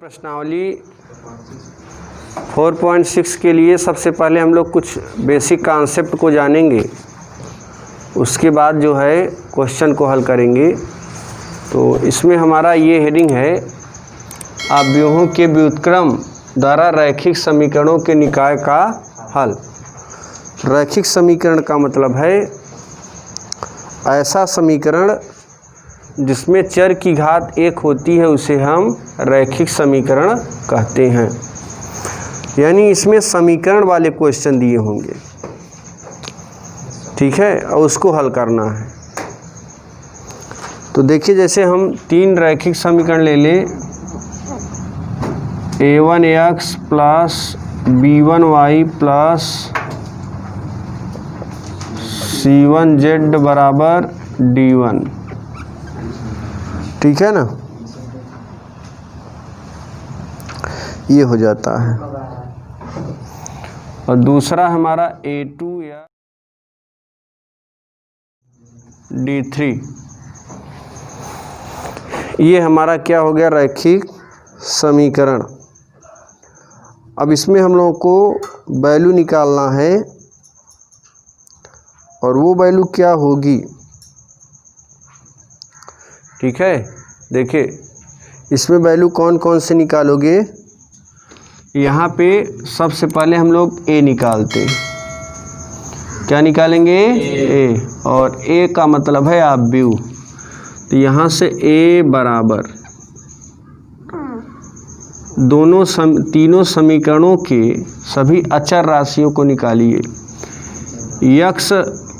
प्रश्नावली 4.6 के लिए सबसे पहले हम लोग कुछ बेसिक कॉन्सेप्ट को जानेंगे, उसके बाद जो है क्वेश्चन को हल करेंगे। तो इसमें हमारा ये हेडिंग है आव्यूहों के व्युत्क्रम द्वारा रैखिक समीकरणों के निकाय का हल। रैखिक समीकरण का मतलब है ऐसा समीकरण जिसमें चर की घात एक होती है, उसे हम रैखिक समीकरण कहते हैं। यानी इसमें समीकरण वाले क्वेश्चन दिए होंगे, ठीक है, और उसको हल करना है। तो देखिए, जैसे हम तीन रैखिक समीकरण ले लें, a1x plus b1y plus c1z बराबर d1, ठीक है ना, ये हो जाता है। और दूसरा हमारा a2 या d3, ये हमारा क्या हो गया, रैखिक समीकरण। अब इसमें हम लोगों को वैल्यू निकालना है, और वो वैल्यू क्या होगी, ठीक है। देखिए, इसमें वैल्यू कौन कौन से निकालोगे। यहाँ पे सबसे पहले हम लोग a निकालते हैं। क्या निकालेंगे, a, और a का मतलब है आव्यूह। तो यहाँ से a बराबर तीनों समीकरणों के सभी अचर राशियों को निकालिए। यक्ष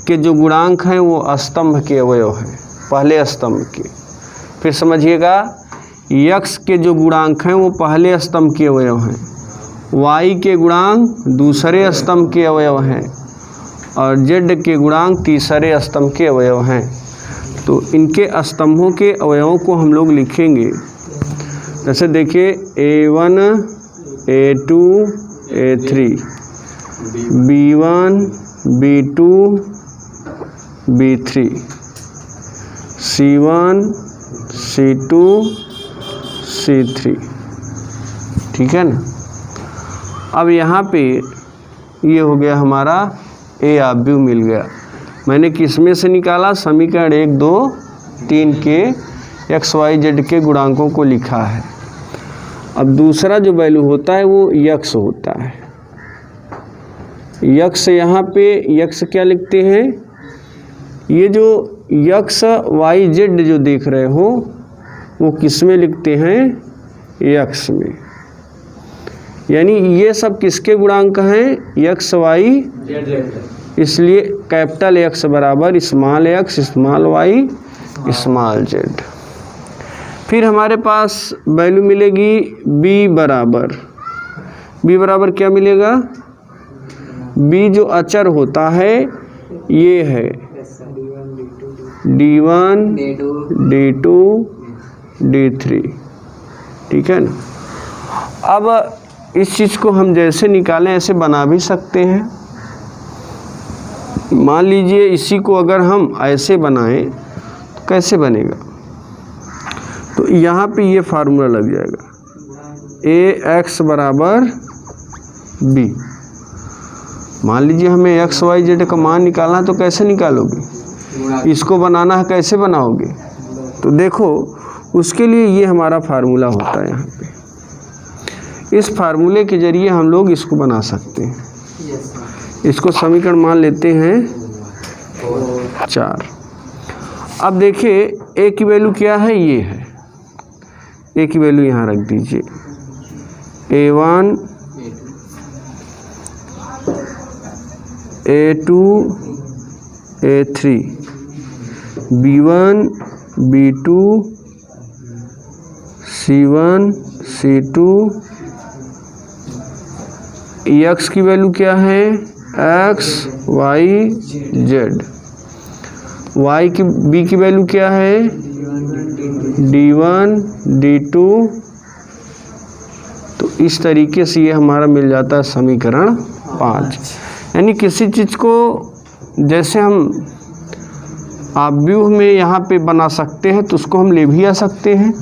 के जो गुणांक हैं वो स्तंभ के अवयव हैं, पहले स्तंभ के। फिर समझिएगा, यक्ष के जो गुणांक हैं वो पहले स्तंभ के अवयव हैं, वाई के गुणांक दूसरे स्तंभ के अवयव हैं, और जेड के गुणांक तीसरे स्तंभ के अवयव हैं। तो इनके स्तंभों के अवयवों को हम लोग लिखेंगे। जैसे देखिए, a1, a2, a3, b1, b2, b3, c1, c2, c3, ठीक है ना। अब यहाँ पे ये हो गया हमारा ए आव्यूह मिल गया। मैंने किस में से निकाला, समीकरण 1, 2, 3 के एक्स वाई जेड के गुणांकों को लिखा है। अब दूसरा जो वैल्यू होता है वो यक्ष होता है। यक्ष, यहाँ पे यक्ष क्या लिखते हैं, ये जो यक्ष वाई जेड जो देख रहे हो वो किस में लिखते हैं, यक्ष में। यानी ये सब किसके गुणांक हैं, यक्ष वाई जेड। इसलिए कैपिटल एक्स बराबर small X small Y small Z. फिर हमारे पास वैल्यू मिलेगी b बराबर क्या मिलेगा, b जो अचर होता है ये है d1, d2, d3, ठीक है ना। अब इस चीज़ को हम जैसे निकालें ऐसे बना भी सकते हैं। मान लीजिए इसी को अगर हम ऐसे बनाएं तो कैसे बनेगा, तो यहाँ पे ये फार्मूला लग जाएगा, ax बराबर b। मान लीजिए हमें एक्स वाई जेड का मान निकालना है, तो कैसे निकालोगे, इसको बनाना है, कैसे बनाओगे। तो देखो, उसके लिए ये हमारा फार्मूला होता है। यहाँ पे इस फार्मूले के जरिए हम लोग इसको बना सकते हैं। इसको समीकरण मान लेते हैं 4। अब देखिए, ए की वैल्यू क्या है, ये है। ए की वैल्यू यहाँ रख दीजिए, a1, a2, a3, b1, b2, c1, c2। X की वैल्यू क्या है, एक्स वाई जेड। वाई की बी की वैल्यू क्या है, d1, d2। तो इस तरीके से ये हमारा मिल जाता है समीकरण 5। यानी किसी चीज़ को जैसे हम आव्यूह में यहाँ पे बना सकते हैं, तो उसको हम ले भी आ सकते हैं,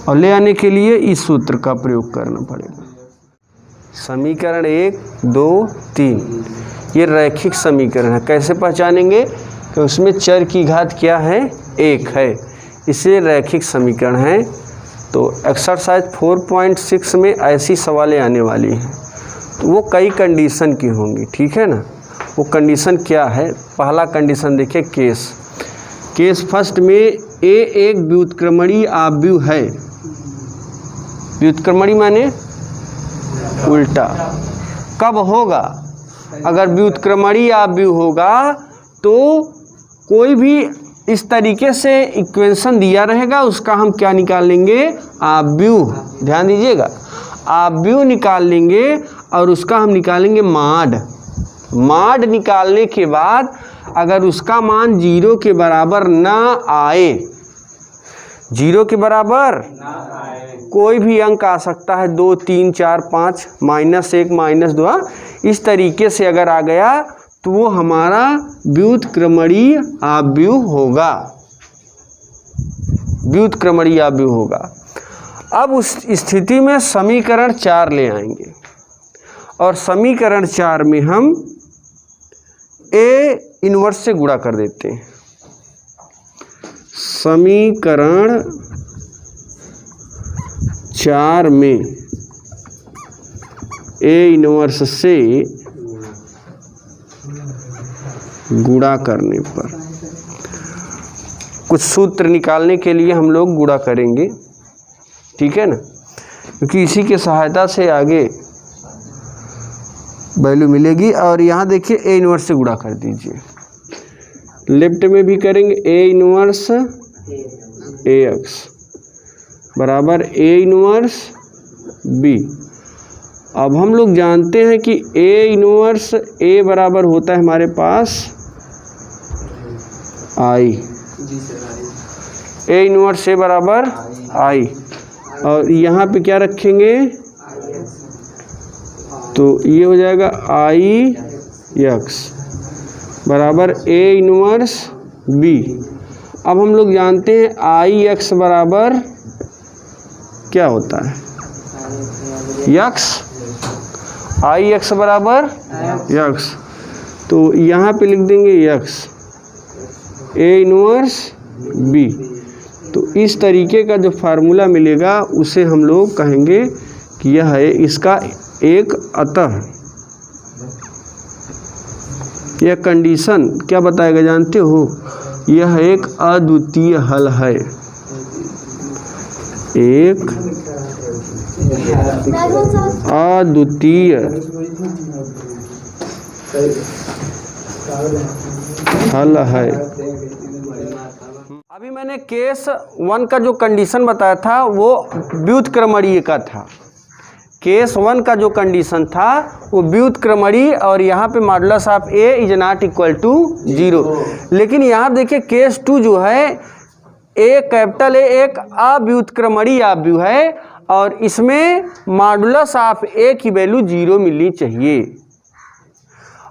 और ले आने के लिए इस सूत्र का प्रयोग करना पड़ेगा। समीकरण 1, 2, 3 ये रैखिक समीकरण है। कैसे पहचानेंगे कि उसमें चर की घात क्या है, 1 है, इसे रैखिक समीकरण है। तो एक्सरसाइज 4.6 में ऐसी सवालें आने वाली हैं, तो वो कई कंडीशन की होंगी, ठीक है ना। वो कंडीशन क्या है, पहला कंडीशन देखिए, केस फर्स्ट में ए एक व्युत्क्रमणीय आव्यूह है। व्युत्क्रमणीय माने उल्टा। कब होगा, अगर व्युत्क्रमणीय आव्यूह होगा तो कोई भी इस तरीके से इक्वेशन दिया रहेगा, उसका हम क्या निकाल लेंगे, आव्यूह। ध्यान दीजिएगा, आव्यूह निकाल लेंगे और उसका हम निकालेंगे माड निकालने के बाद अगर उसका मान 0 के बराबर ना आए, 0 के बराबर कोई भी अंक आ सकता है, 2, 3, 4, 5, -1, -2, इस तरीके से अगर आ गया तो वो हमारा व्युत्क्रमणीय आव्यूह होगा, व्युत्क्रमणीय आव्यूह होगा। अब उस स्थिति में समीकरण 4 ले आएंगे और समीकरण 4 में हम ए इनवर्स से गुणा कर देते हैं। समीकरण 4 में ए इनवर्स से गुणा करने पर कुछ सूत्र निकालने के लिए हम लोग गुणा करेंगे, ठीक है ना, क्योंकि इसी की सहायता से आगे वैल्यू मिलेगी। और यहाँ देखिए ए इनवर्स से गुणा कर दीजिए, लेफ्ट में भी करेंगे ए इनवर्स ए एक्स बराबर ए इनवर्स बी। अब हम लोग जानते हैं कि ए इनवर्स ए बराबर होता है हमारे पास आई, ए इनवर्स ए बराबर आई, और यहाँ पे क्या रखेंगे, तो ये हो जाएगा आई एक्स बराबर ए इनवर्स बी। अब हम लोग जानते हैं आई एक्स बराबर क्या होता है, यक्स, आई एक्स बराबर यक्स, तो यहाँ पे लिख देंगे यक्स ए इनवर्स बी। तो इस तरीके का जो फार्मूला मिलेगा उसे हम लोग कहेंगे कि यह है इसका एक अतः। यह कंडीशन क्या बताएगा जानते हो, यह एक अद्वितीय हल है, एक अद्वितीय हल है। अभी मैंने केस 1 का जो कंडीशन बताया था वो व्युत्क्रमणीय का था। केस 1 का जो कंडीशन था वो व्युत्क्रमणीय, और यहाँ पे modulus of A is not equal to 0। लेकिन यहाँ देखिए केस 2 जो है, ए कैपिटल ए एक अव्युत्क्रमणीय आव्यूह है और इसमें मॉडुलस ऑफ ए की वैल्यू 0 मिलनी चाहिए।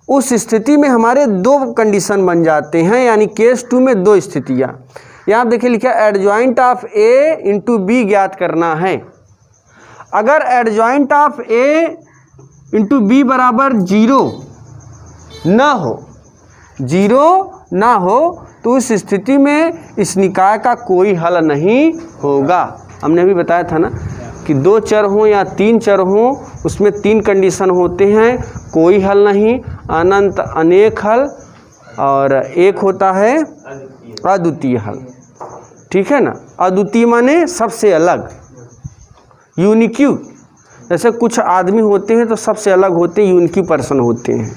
उस स्थिति में हमारे 2 कंडीशन बन जाते हैं, यानी केस 2 में 2 स्थितियाँ। यहाँ देखिए लिखा adjoint of A into B ज्ञात करना है। अगर adjoint of A into B बराबर 0 ना हो तो उस स्थिति में इस निकाय का कोई हल नहीं होगा। हमने अभी बताया था ना कि 2 चर हों या 3 चर हों, उसमें 3 कंडीशन होते हैं, कोई हल नहीं, अनंत अनेक हल, और एक होता है अद्वितीय हल, ठीक है ना। अद्वितीय माने सबसे अलग, यूनिक्यू। जैसे कुछ आदमी होते हैं तो सबसे अलग होते हैं, यूनिक्यू पर्सन होते हैं,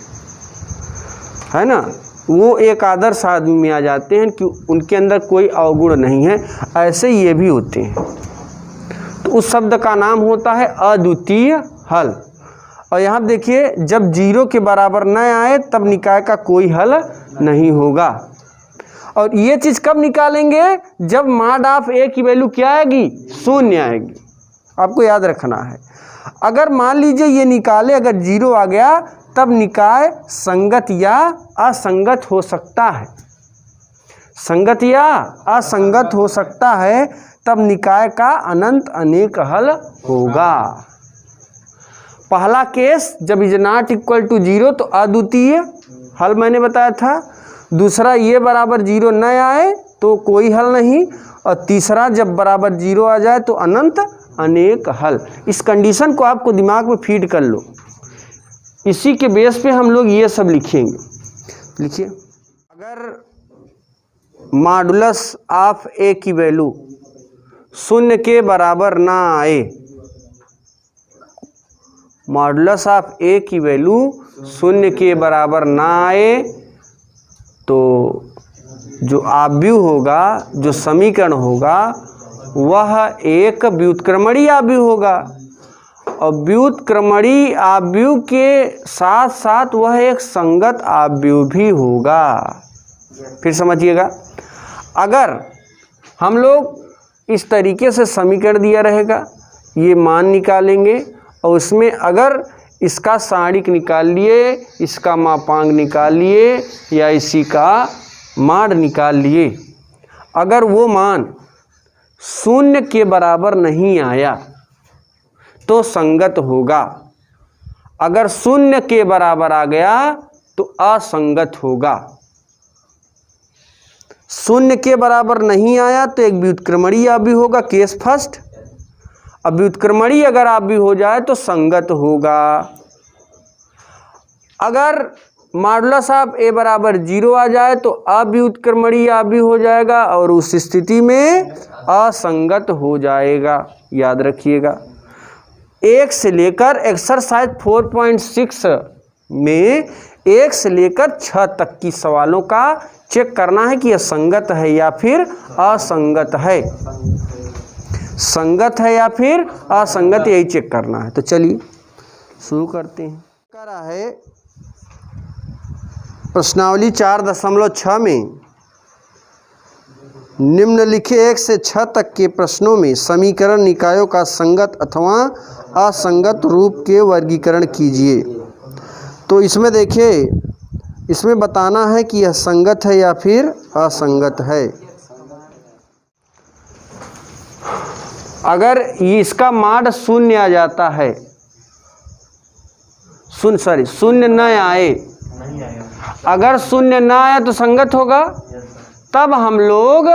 है ना, वो एक आदर्श आदमी में आ जाते हैं कि उनके अंदर कोई अवगुण नहीं है, ऐसे ये भी होते हैं। तो उस शब्द का नाम होता है अद्वितीय हल। और यहाँ देखिए जब 0 के बराबर न आए तब निकाय का कोई हल नहीं होगा। और ये चीज़ कब निकालेंगे, जब मॉड ऑफ ए की वैल्यू क्या आएगी, 0 आएगी। आपको याद रखना है, अगर मान लीजिए ये निकाले अगर 0 आ गया तब निकाय संगत या असंगत हो सकता है, संगत या असंगत हो सकता है। तब निकाय का अनंत अनेक हल होगा। पहला केस जब इज नॉट इक्वल टू 0 तो अद्वितीय हल मैंने बताया था। दूसरा ये बराबर 0 न आए तो कोई हल नहीं। और तीसरा जब बराबर 0 आ जाए तो अनंत अनेक हल। इस कंडीशन को आपको दिमाग में फीड कर लो। इसी के बेस पे हम लोग ये सब लिखेंगे। लिखिए, अगर मॉडुलस ऑफ ए की वैल्यू 0 के बराबर ना आए, मॉडुलस ऑफ ए की वैल्यू 0 के बराबर ना आए तो जो आव्यूह होगा, जो समीकरण होगा, वह एक व्युत्क्रमणीय आव्यूह होगा। और व्युत्क्रमणीय आव्यूह के साथ साथ वह एक संगत आव्यूह भी होगा। फिर समझिएगा, अगर हम लोग इस तरीके से समीकरण दिया रहेगा, ये मान निकालेंगे और उसमें अगर इसका सारणिक निकाल लिए, इसका मापांक निकाल लिए या इसी का माड निकाल लिए, अगर वो मान 0 के बराबर नहीं आया तो संगत होगा। अगर 0 के बराबर आ गया तो असंगत होगा। 0 के बराबर नहीं आया तो एक व्युत्क्रमणीय आव्यूह होगा, केस फर्स्ट। अब व्युत्क्रमणीय अगर आव्यूह हो जाए तो संगत होगा। अगर मॉडुलस ऑफ ए बराबर 0 आ जाए तो अव्युत्क्रमणीय आव्यूह हो जाएगा और उस स्थिति में असंगत हो जाएगा। याद रखिएगा, 1 से लेकर एक्सरसाइज 4.6 में 1 से लेकर 6 तक की सवालों का चेक करना है कि यह संगत है या फिर असंगत है। संगत है या फिर असंगत, यही चेक करना है। तो चलिए शुरू करते हैं। करा है प्रश्नावली 4.6 में निम्नलिखित 1 से 6 तक के प्रश्नों में समीकरण निकायों का संगत अथवा असंगत रूप के वर्गीकरण कीजिए। तो इसमें देखिए, इसमें बताना है कि यह संगत है या फिर असंगत है। अगर इसका माड 0 आ जाता है, 0 न आए, अगर 0 न आया तो संगत होगा। तब हम लोग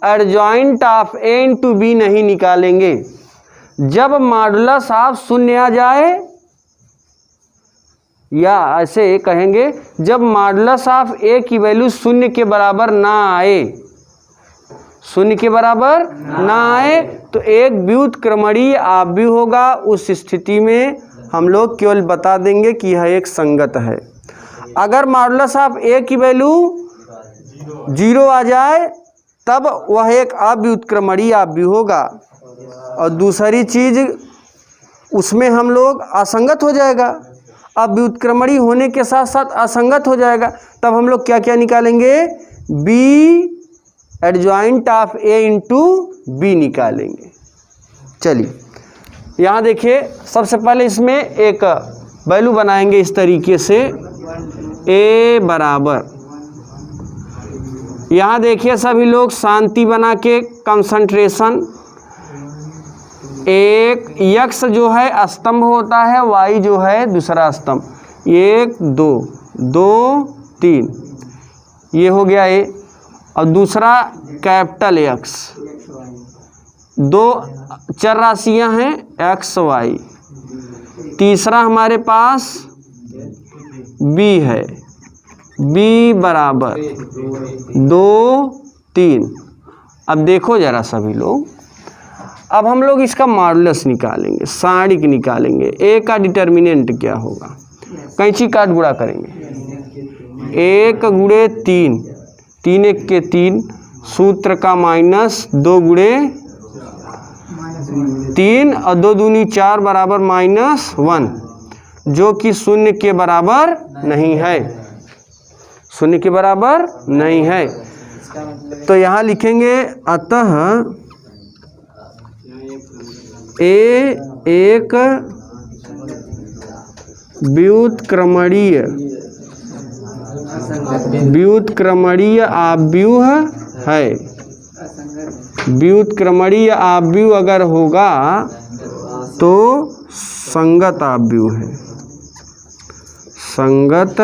adjoint of A into B नहीं निकालेंगे। जब मॉडुलस ऑफ 0 आ जाए, या ऐसे कहेंगे जब मॉडुलस ऑफ ए की वैल्यू 0 के बराबर ना आए, 0 के बराबर ना आए तो एक व्युत्क्रमणीय आव्यूह होगा। उस स्थिति में हम लोग केवल बता देंगे कि यह एक संगत है। अगर मॉडुलस ऑफ ए की वैल्यू 0 आ जाए तब वह एक अव्युत्क्रमणीय आव्यूह होगा। और दूसरी चीज, उसमें हम लोग असंगत हो जाएगा। अब व्युत्क्रमणीय होने के साथ साथ असंगत हो जाएगा। तब हम लोग क्या क्या निकालेंगे, B adjoint of A into B निकालेंगे। चलिए यहाँ देखिए, सबसे पहले इसमें एक वैल्यू बनाएंगे इस तरीके से, ए बराबर, यहाँ देखिए सभी लोग शांति बना के कंसंट्रेशन। एक यक्स जो है स्तंभ होता है, वाई जो है दूसरा स्तंभ। 1 2 2 3 ये हो गया ए। और दूसरा कैपिटल एक्स, 2 चर राशियां हैं एक्स वाई। तीसरा हमारे पास बी है, बी बराबर 2 3। अब देखो जरा सभी लोग, अब हम लोग इसका मॉडुलस निकालेंगे, सारणिक निकालेंगे। ए का डिटर्मिनेंट क्या होगा, कैंची काट गुणा करेंगे। 1 गुणे 3, 3 1 के 3, सूत्र का -2 गुणे 3 और 2 दूनी 4 बराबर -1, जो कि 0 के बराबर नहीं है, 0 के बराबर नहीं है। तो यहाँ लिखेंगे अतः ए एक व्युत्क्रमणीय आव्यूह है। व्युत्क्रमणीय आव्यूह अगर होगा तो संगत आव्यूह है, संगत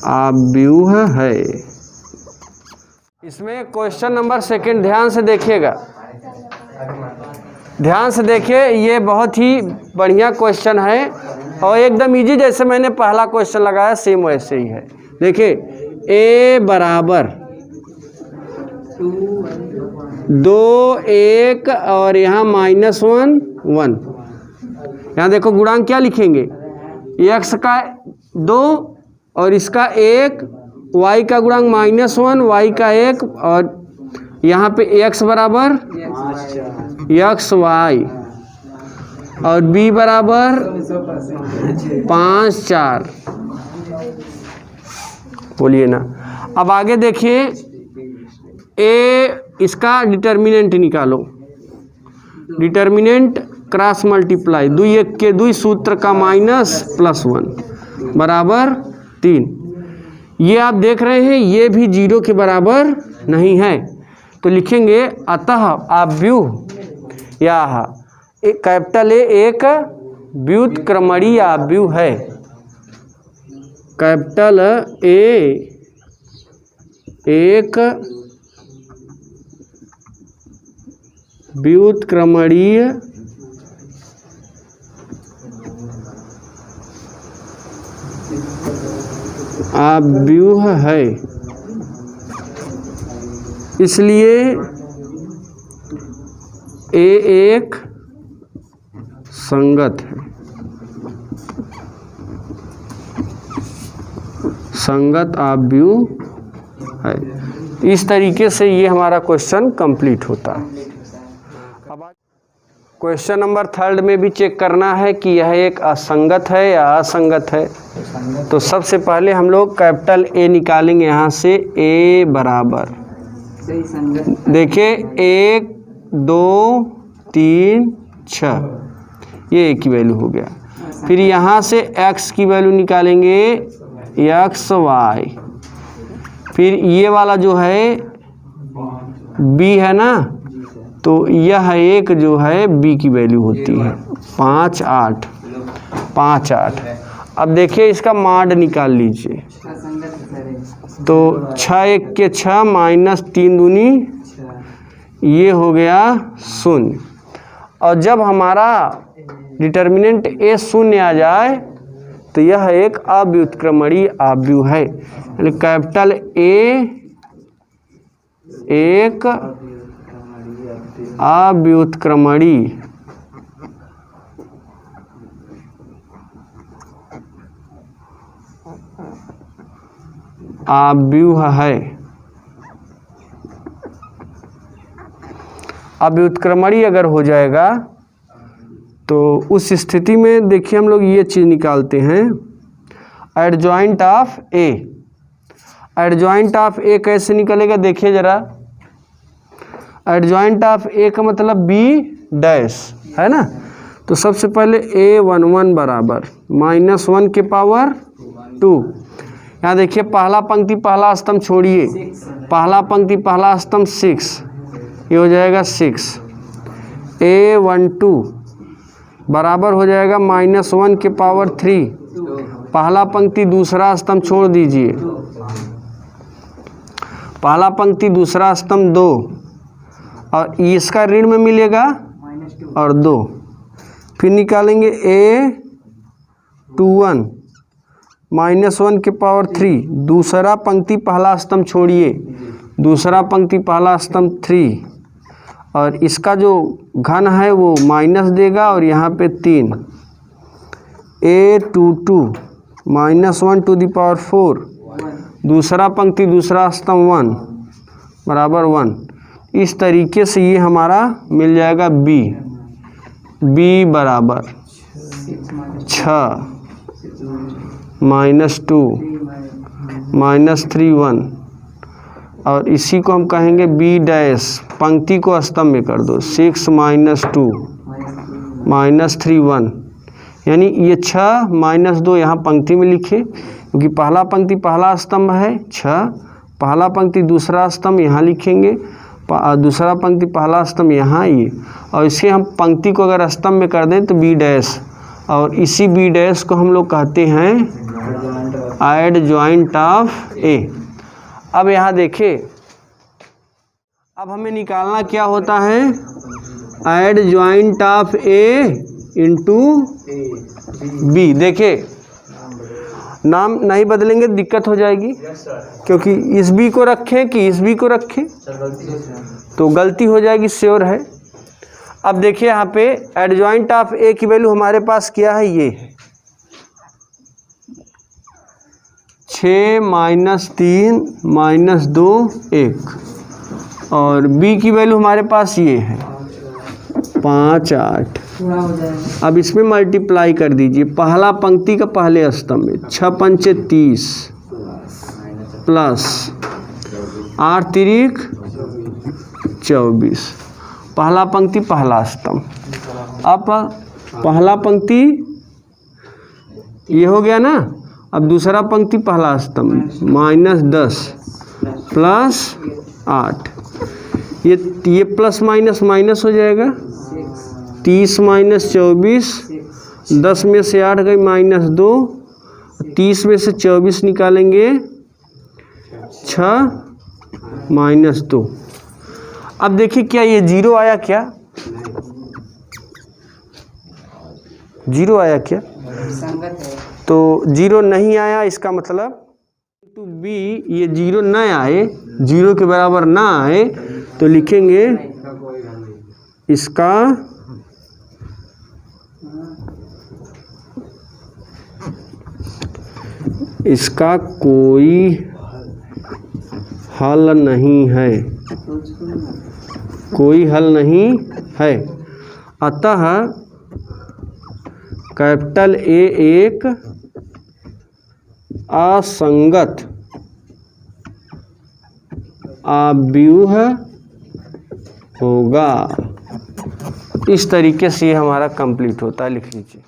आव्यूह है। इसमें क्वेश्चन नंबर सेकंड ध्यान से देखिएगा, ध्यान से देखिए, ये बहुत ही बढ़िया क्वेश्चन है और एकदम इजी, जैसे मैंने पहला क्वेश्चन लगाया सेम वैसे ही है। देखिए a बराबर 2 1 और यहाँ -1 1। यहाँ देखो गुणांक क्या लिखेंगे, x का 2 और इसका 1, y का गुणांक -1, y का 1 और यहाँ पे x बराबर x y और b बराबर 5 4। बोलिए ना। अब आगे देखिए, a इसका डिटर्मिनेंट निकालो, डिटर्मिनेंट क्रॉस मल्टीप्लाई 2 1 के 2 सूत्र का -+1 बराबर 3। ये आप देख रहे हैं ये भी 0 के बराबर नहीं है, तो लिखेंगे अतः आव्यूह या कैपिटल ए एक व्युत्क्रमणीय आव्यूह है, कैपिटल ए एक व्युत्क्रमणीय आव्यूह है, इसलिए ए एक संगत है, संगत आव्यूह है। इस तरीके से ये हमारा क्वेश्चन कंप्लीट होता है। अब क्वेश्चन नंबर थर्ड में भी चेक करना है कि यह एक असंगत है या असंगत है। तो सबसे पहले हम लोग कैपिटल ए निकालेंगे, यहाँ से ए बराबर, देखिए 1 2 3 6, ये ए की वैल्यू हो गया। फिर यहाँ से x की वैल्यू निकालेंगे x y, फिर ये वाला जो है b है ना, तो यह एक जो है b की वैल्यू होती है 5 8 5 8। अब देखिए इसका माड निकाल लीजिए, तो 6 1 के 6 -3 दूनी, ये हो गया 0। और जब हमारा डिटर्मिनेंट a 0 आ जाए तो यह एक अव्युत्क्रमणीय आव्यूह है, यानी कैपिटल ए एक अव्युत्क्रमणीय आव्यूह है। अव्युत्क्रमणीय अगर हो जाएगा तो उस स्थिति में देखिए हम लोग ये चीज़ निकालते हैं, adjoint of A. Adjoint of A कैसे निकलेगा देखिए ज़रा, एडजॉइंट ऑफ ए का मतलब बी डैश है ना। तो सबसे पहले a11 बराबर -1 के पावर 2। यहाँ देखिए पहला पंक्ति पहला स्तंभ छोड़िए, पहला पंक्ति पहला स्तंभ 6, ये हो जाएगा 6। a12 बराबर हो जाएगा -1 के पावर 3, पहला पंक्ति दूसरा स्तंभ छोड़ दीजिए, पहला पंक्ति दूसरा स्तंभ 2 और इसका ऋण में मिलेगा और 2। फिर निकालेंगे a21 -1 के पावर 3, दूसरा पंक्ति पहला स्तंभ छोड़िए, दूसरा पंक्ति पहला स्तंभ 3 और इसका जो घन है वो माइनस देगा और यहाँ पे 3। a22 -1 टू द पावर 4, दूसरा पंक्ति दूसरा स्तंभ 1 बराबर 1। इस तरीके से ये हमारा मिल जाएगा b बराबर 6 -2 -3 1 और इसी को हम कहेंगे b डैश, पंक्ति को स्तंभ में कर दो 6 -2 -3 1, यानी ये 6 -2 यहाँ पंक्ति में लिखे क्योंकि पहला पंक्ति पहला स्तंभ है 6, पहला पंक्ति दूसरा स्तंभ यहाँ लिखेंगे, दूसरा पंक्ति पहला स्तंभ यहाँ ये, और इसके हम पंक्ति को अगर स्तंभ में कर दें तो बी डैश, और इसी बी डैश को हम लोग कहते हैं एडजॉइंट ऑफ ए। अब यहाँ देखिए, अब हमें निकालना क्या होता है, adjoint of A into B. देखिए नाम नहीं बदलेंगे दिक्कत हो जाएगी, क्योंकि इस बी को रखें कि इस बी को रखें तो गलती हो जाएगी, श्योर है। अब देखिए यहाँ पे एडजॉइंट ऑफ ए की वैल्यू हमारे पास क्या है, ये है 6 - 3 - 2 1, और बी की वैल्यू हमारे पास ये है 5 8। अब इसमें मल्टीप्लाई कर दीजिए, पहला पंक्ति का पहले स्तंभ में 6 × 5 = 30 प्लस 8 × 3 = 24, पहला पंक्ति पहला स्तंभ। अब पहला पंक्ति ये हो गया ना, अब दूसरा पंक्ति पहला स्तंभ -10 प्लस 8, ये प्लस माइनस माइनस हो जाएगा, 30 - 24, 10 में से 8 गई -2, 30 में से 24 निकालेंगे 6 - 2। अब देखिए क्या ये जीरो आया, क्या जीरो आया क्या, तो जीरो नहीं आया, इसका मतलब टू बी ये जीरो न आए, जीरो के बराबर ना आए, तो लिखेंगे इसका कोई हल नहीं है, कोई हल नहीं है। अतः कैपिटल ए एक असंगत आव्यूह होगा। इस तरीके से ये हमारा कंप्लीट होता है, लिख लीजिए।